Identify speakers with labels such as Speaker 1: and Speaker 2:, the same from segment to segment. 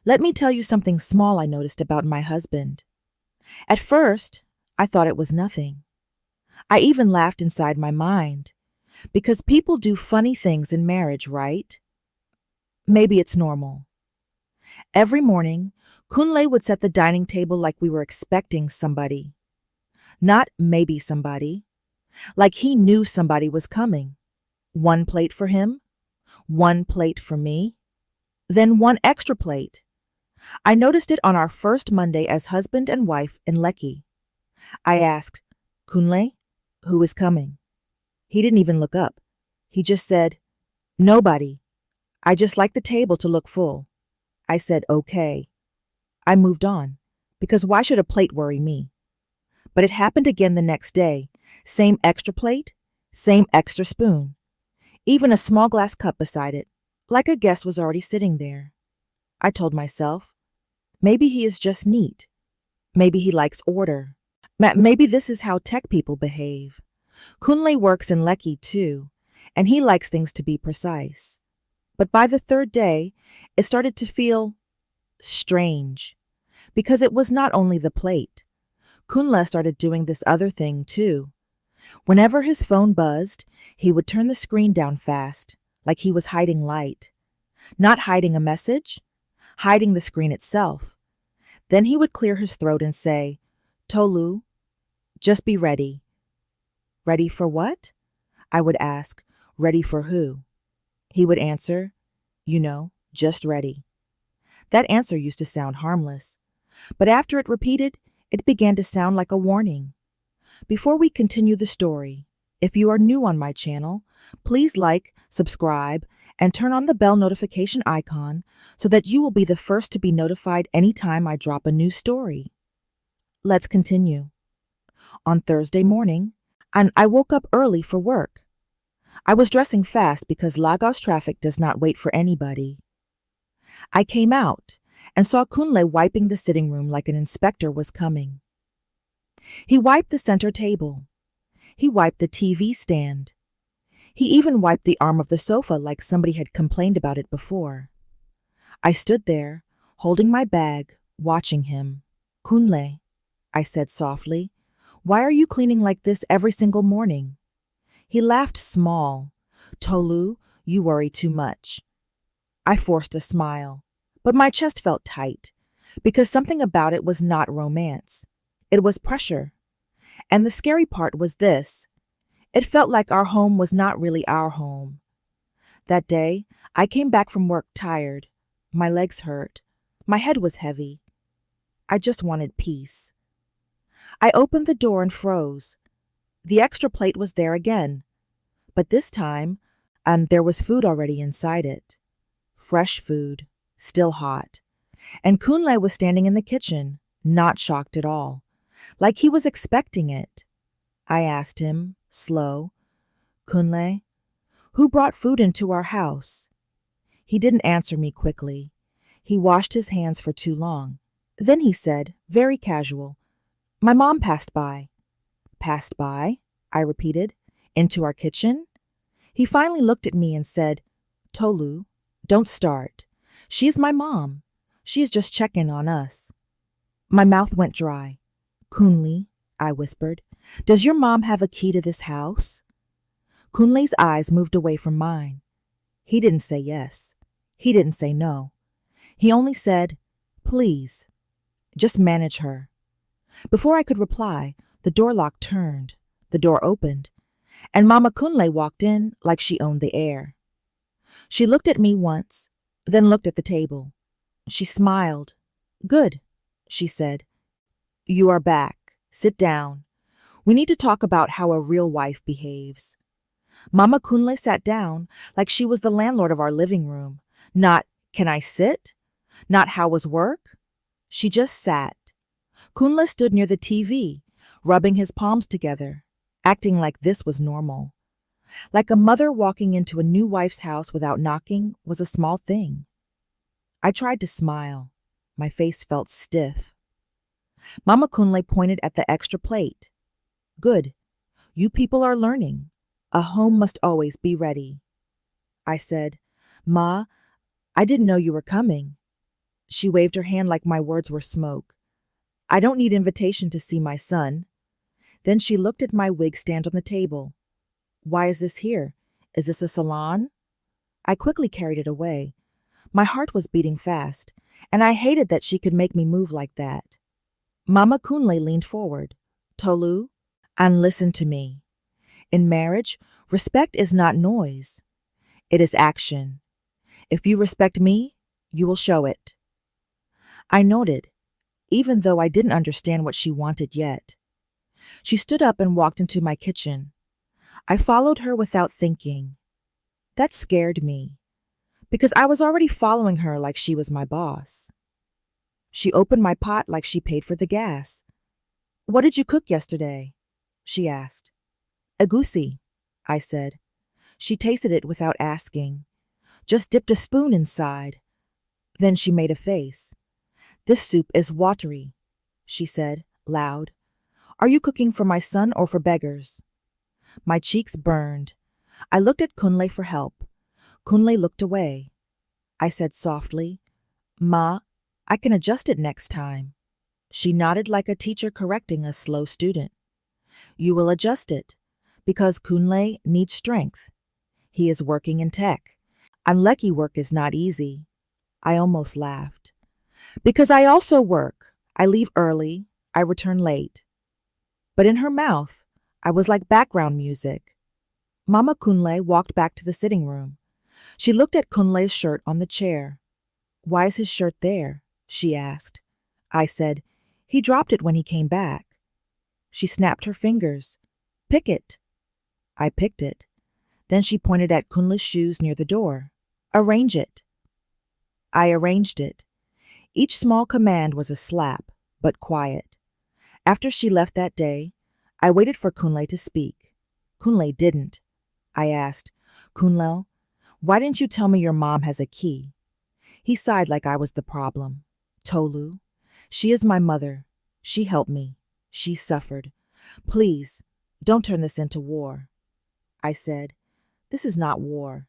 Speaker 1: Let me tell you something small I noticed about my husband. At first, I thought it was nothing. I even laughed inside my mind. Because people do funny things in marriage, right? Maybe it's normal. Every morning, Kunle would set the dining table like we were expecting somebody. Not maybe somebody. Like he knew somebody was coming. One plate for him, one plate for me, then one extra plate. I noticed it on our first Monday as husband and wife in Lekki. I asked, Kunle, who is coming? He didn't even look up. He just said, nobody. I just like the table to look full. I said, okay. I moved on, because why should a plate worry me? But it happened again the next day. Same extra plate, same extra spoon. Even a small glass cup beside it, like a guest was already sitting there. I told myself, maybe he is just neat. Maybe he likes order. Maybe this is how tech people behave. Kunle works in Lekki too, and he likes things to be precise. But by the third day, it started to feel strange, because it was not only the plate. Kunle started doing this other thing too. Whenever his phone buzzed, he would turn the screen down fast, like he was hiding light. Not hiding a message, hiding the screen itself. Then he would clear his throat and say, Tolu, just be ready. Ready for what? I would ask, ready for who? He would answer, just ready. That answer used to sound harmless, but after it repeated, it began to sound like a warning. Before we continue the story, if you are new on my channel, please like, subscribe, and turn on the bell notification icon so that you will be the first to be notified anytime I drop a new story. Let's continue. On Thursday morning, I woke up early for work. I was dressing fast because Lagos traffic does not wait for anybody. I came out and saw Kunle wiping the sitting room like an inspector was coming. He wiped the center table. He wiped the TV stand. He even wiped the arm of the sofa like somebody had complained about it before. I stood there, holding my bag, watching him. Kunle, I said softly, why are you cleaning like this every single morning? He laughed small. Tolu, you worry too much. I forced a smile, but my chest felt tight, because something about it was not romance. It was pressure. And the scary part was this. It felt like our home was not really our home. That day, I came back from work tired. My legs hurt. My head was heavy. I just wanted peace. I opened the door and froze. The extra plate was there again. But this time, there was food already inside it. Fresh food, still hot. And Kunle was standing in the kitchen, not shocked at all, like he was expecting it. I asked him, slow, Kunle, who brought food into our house? He didn't answer me quickly. He washed his hands for too long. Then he said, very casual, my mom passed by. Passed by? I repeated. Into our kitchen? He finally looked at me and said, Tolu, don't start. She is my mom. She is just checking on us. My mouth went dry. Kunle, I whispered, does your mom have a key to this house? Kunle's eyes moved away from mine. He didn't say yes. He didn't say no. He only said, please, just manage her. Before I could reply, the door lock turned, the door opened, and Mama Kunle walked in like she owned the air. She looked at me once, then looked at the table. She smiled. Good, she said. You are back. Sit down. We need to talk about how a real wife behaves. Mama Kunle sat down like she was the landlord of our living room. Not, can I sit? Not, how was work? She just sat. Kunle stood near the TV, rubbing his palms together, acting like this was normal. Like a mother walking into a new wife's house without knocking was a small thing. I tried to smile. My face felt stiff. Mama Kunle pointed at the extra plate. Good. You people are learning. A home must always be ready. I said, Ma, I didn't know you were coming. She waved her hand like my words were smoke. I don't need invitation to see my son. Then she looked at my wig stand on the table. Why is this here? Is this a salon? I quickly carried it away. My heart was beating fast, and I hated that she could make me move like that. Mama Kunle leaned forward. Tolu, and listen to me. In marriage, respect is not noise. It is action. If you respect me, you will show it. I nodded, even though I didn't understand what she wanted yet. She stood up and walked into my kitchen. I followed her without thinking. That scared me, because I was already following her like she was my boss. She opened my pot like she paid for the gas. What did you cook yesterday? She asked. Egusi, I said. She tasted it without asking. Just dipped a spoon inside. Then she made a face. This soup is watery, she said, loud. Are you cooking for my son or for beggars? My cheeks burned. I looked at Kunle for help. Kunle looked away. I said softly, Ma, I can adjust it next time. She nodded like a teacher correcting a slow student. You will adjust it, because Kunle needs strength. He is working in tech, and Lekki work is not easy. I almost laughed. Because I also work. I leave early, I return late. But in her mouth, I was like background music. Mama Kunle walked back to the sitting room. She looked at Kunle's shirt on the chair. Why is his shirt there? She asked. I said, he dropped it when he came back. She snapped her fingers. Pick it. I picked it. Then she pointed at Kunle's shoes near the door. Arrange it. I arranged it. Each small command was a slap, but quiet. After she left that day, I waited for Kunle to speak. Kunle didn't. I asked, Kunle, why didn't you tell me your mom has a key? He sighed like I was the problem. Tolu, she is my mother. She helped me. She suffered. Please, don't turn this into war. I said, this is not war.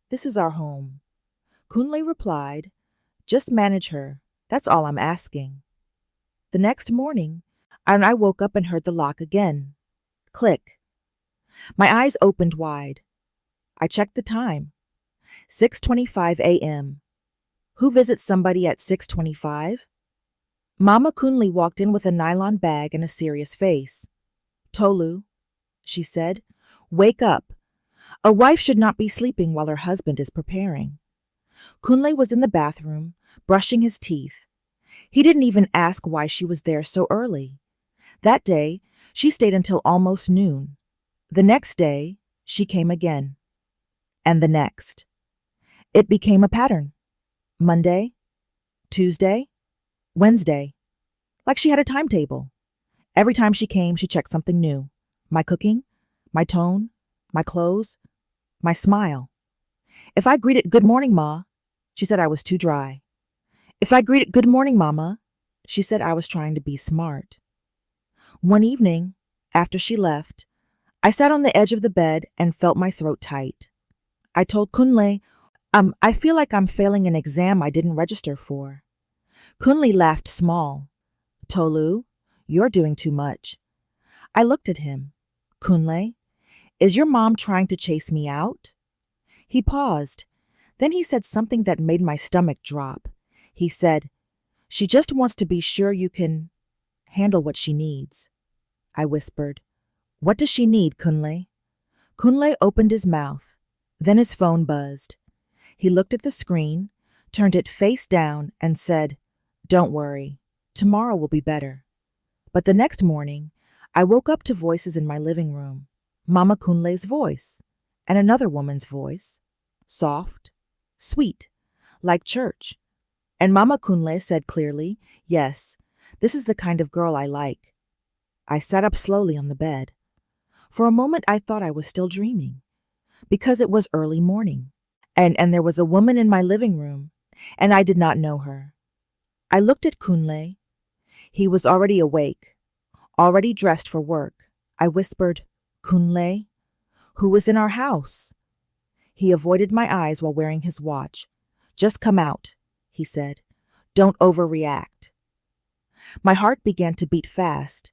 Speaker 1: This is our home. Kunle replied, just manage her. That's all I'm asking. The next morning, I woke up and heard the lock again. Click. My eyes opened wide. I checked the time. 6:25 a.m. Who visits somebody at 6:25? Mama Kunle walked in with a nylon bag and a serious face. Tolu, she said, wake up. A wife should not be sleeping while her husband is preparing. Kunle was in the bathroom, brushing his teeth. He didn't even ask why she was there so early. That day, she stayed until almost noon. The next day, she came again. And the next. It became a pattern. Monday, Tuesday, Wednesday. Like she had a timetable. Every time she came, she checked something new. My cooking, my tone, my clothes, my smile. If I greeted good morning, Ma, she said I was too dry. If I greeted good morning, Mama, she said I was trying to be smart. One evening, after she left, I sat on the edge of the bed and felt my throat tight. I told Kunle, I feel like I'm failing an exam I didn't register for. Kunle laughed small. Tolu, you're doing too much. I looked at him. Kunle, is your mom trying to chase me out? He paused. Then he said something that made my stomach drop. He said, she just wants to be sure you can handle what she needs. I whispered, what does she need, Kunle? Kunle opened his mouth. Then his phone buzzed. He looked at the screen, turned it face down, and said, don't worry, tomorrow will be better. But the next morning, I woke up to voices in my living room. Mama Kunle's voice, and another woman's voice, soft, sweet, like church. And Mama Kunle said clearly, yes, this is the kind of girl I like. I sat up slowly on the bed. For a moment I thought I was still dreaming, because it was early morning, and there was a woman in my living room, and I did not know her. I looked at Kunle. He was already awake, already dressed for work. I whispered, Kunle, who is in our house? He avoided my eyes while wearing his watch. Just come out, he said. Don't overreact. My heart began to beat fast.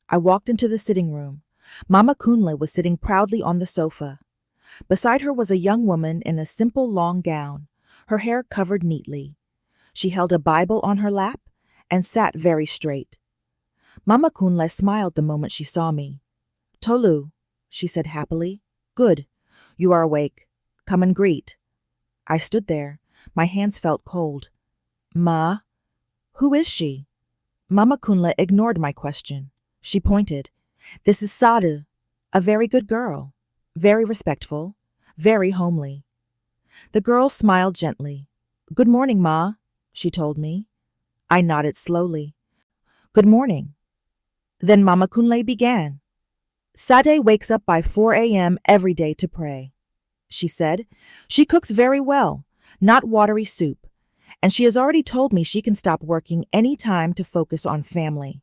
Speaker 1: I walked into the sitting room. Mama Kunle was sitting proudly on the sofa. Beside her was a young woman in a simple long gown, her hair covered neatly. She held a Bible on her lap and sat very straight. Mama Kunle smiled the moment she saw me. Tolu, she said happily. Good. You are awake. Come and greet. I stood there. My hands felt cold. Ma? Who is she? Mama Kunle ignored my question. She pointed. This is Sadu, a very good girl, very respectful, very homely. The girl smiled gently. Good morning, Ma, she told me. I nodded slowly. Good morning. Then Mama Kunle began. Sade wakes up by 4 a.m. every day to pray, she said. She cooks very well, not watery soup, and she has already told me she can stop working any time to focus on family.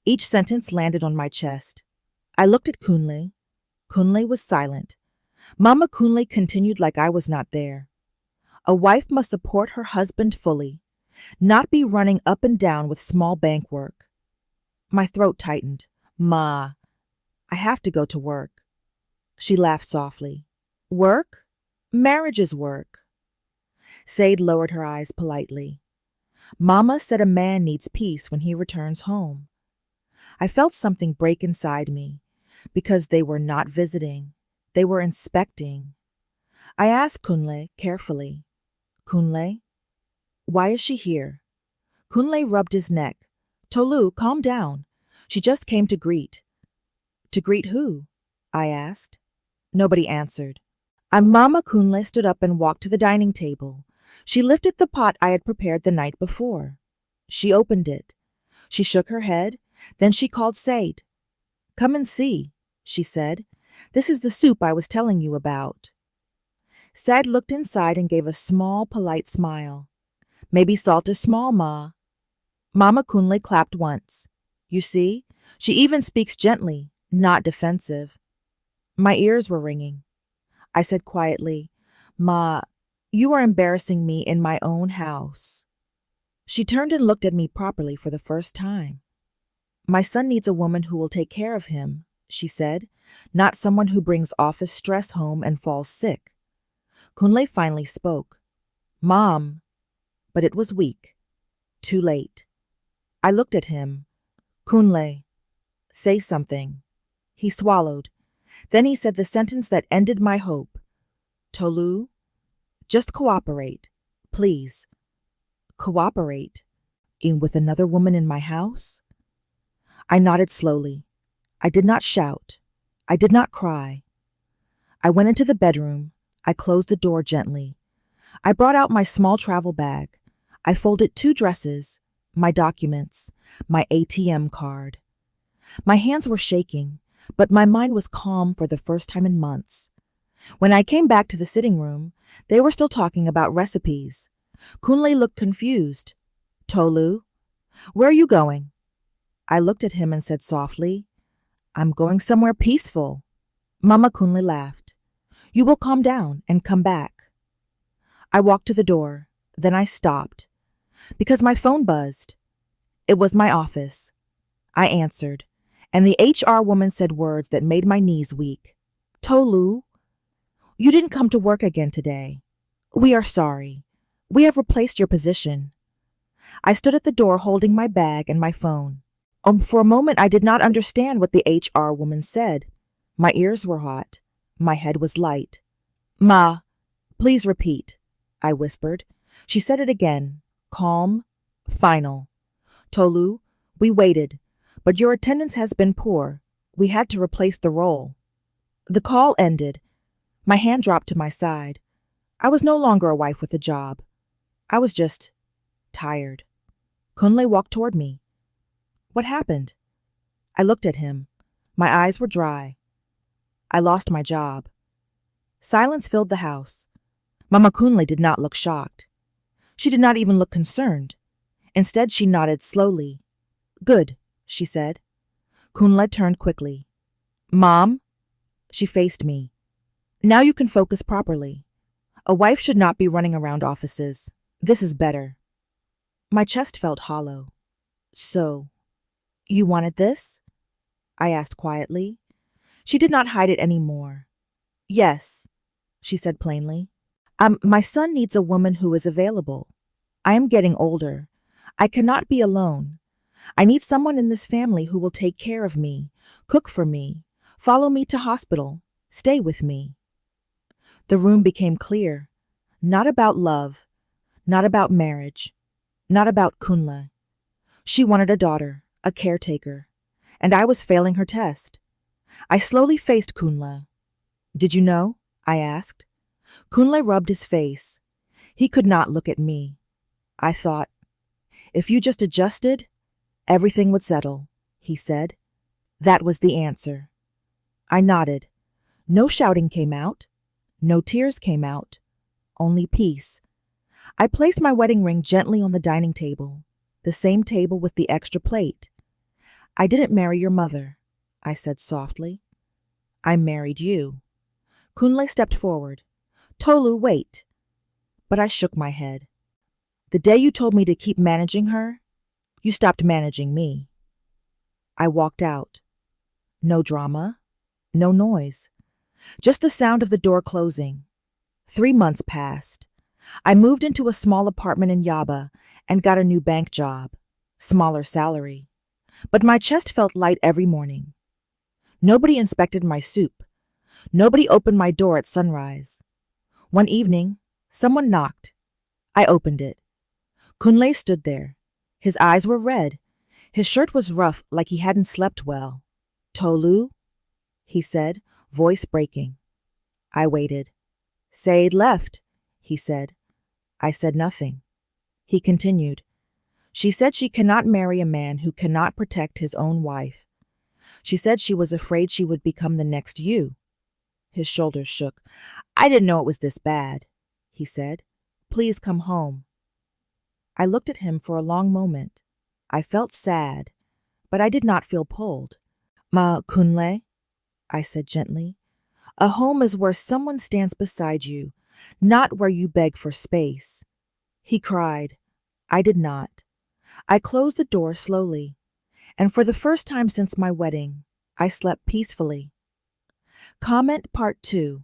Speaker 1: Each sentence landed on my chest. I looked at Kunle. Kunle was silent. Mama Kunle continued like I was not there. A wife must support her husband fully, not be running up and down with small bank work. My throat tightened. Ma, I have to go to work. She laughed softly. Work? Marriage is work. Said lowered her eyes politely. Mama said a man needs peace when he returns home. I felt something break inside me, because they were not visiting. They were inspecting. I asked Kunle carefully. Kunle? Why is she here? Kunle rubbed his neck. Tolu, calm down. She just came to greet. To greet who? I asked. Nobody answered. Mama Kunle stood up and walked to the dining table. She lifted the pot I had prepared the night before. She opened it. She shook her head. Then she called Said. Come and see, she said. This is the soup I was telling you about. Said looked inside and gave a small, polite smile. Maybe salt is small, Ma. Mama Kunle clapped once. You see, she even speaks gently, not defensive. My ears were ringing. I said quietly, Ma, you are embarrassing me in my own house. She turned and looked at me properly for the first time. My son needs a woman who will take care of him, she said, not someone who brings office stress home and falls sick. Kunle finally spoke. Mom. But it was weak. Too late. I looked at him. Kunle. Say something. He swallowed. Then he said the sentence that ended my hope. Tolu, just cooperate, please. Cooperate? With another woman in my house? I nodded slowly. I did not shout. I did not cry. I went into the bedroom. I closed the door gently. I brought out my small travel bag. I folded 2 dresses, my documents, my ATM card. My hands were shaking, but my mind was calm for the first time in months. When I came back to the sitting room, they were still talking about recipes. Kunle looked confused. Tolu, where are you going? I looked at him and said softly, I'm going somewhere peaceful. Mama Kunle laughed. You will calm down and come back. I walked to the door. Then I stopped, because my phone buzzed. It was my office. I answered, and the HR woman said words that made my knees weak. Tolu, you didn't come to work again today. We are sorry. We have replaced your position. I stood at the door holding my bag and my phone. For a moment I did not understand what the HR woman said. My ears were hot. My head was light. Ma, please repeat, I whispered. She said it again, calm, final. Tolu, we waited, but your attendance has been poor. We had to replace the role. The call ended. My hand dropped to my side. I was no longer a wife with a job. I was just tired. Kunle walked toward me. What happened? I looked at him. My eyes were dry. I lost my job. Silence filled the house. Mama Kunle did not look shocked. She did not even look concerned. Instead, she nodded slowly. Good, she said. Kunle turned quickly. Mom? She faced me. Now you can focus properly. A wife should not be running around offices. This is better. My chest felt hollow. So, you wanted this? I asked quietly. She did not hide it any more. Yes, she said plainly. My son needs a woman who is available. I am getting older. I cannot be alone. I need someone in this family who will take care of me, cook for me, follow me to hospital, stay with me. The room became clear. Not about love, not about marriage, not about Kunle. She wanted a daughter, a caretaker, and I was failing her test. I slowly faced Kunle. Did you know? I asked. Kunle rubbed his face. He could not look at me. I thought, if you just adjusted, everything would settle, he said. That was the answer. I nodded. No shouting came out. No tears came out. Only peace. I placed my wedding ring gently on the dining table, the same table with the extra plate. I didn't marry your mother, I said softly. I married you. Kunle stepped forward. Tolu, wait. But I shook my head. The day you told me to keep managing her, you stopped managing me. I walked out. No drama, no noise. Just the sound of the door closing. 3 months passed. I moved into a small apartment in Yaba and got a new bank job. Smaller salary. But my chest felt light every morning. Nobody inspected my soup. Nobody opened my door at sunrise. One evening, someone knocked. I opened it. Kunle stood there. His eyes were red. His shirt was rough like he hadn't slept well. Tolu? He said, voice breaking. I waited. Said left, he said. I said nothing. He continued. She said she cannot marry a man who cannot protect his own wife. She said she was afraid she would become the next you. His shoulders shook. I didn't know it was this bad, he said. Please come home. I looked at him for a long moment. I felt sad, but I did not feel pulled. Ma Kunle, I said gently. A home is where someone stands beside you, not where you beg for space. He cried. I did not. I closed the door slowly, and for the first time since my wedding, I slept peacefully. Comment Part 2.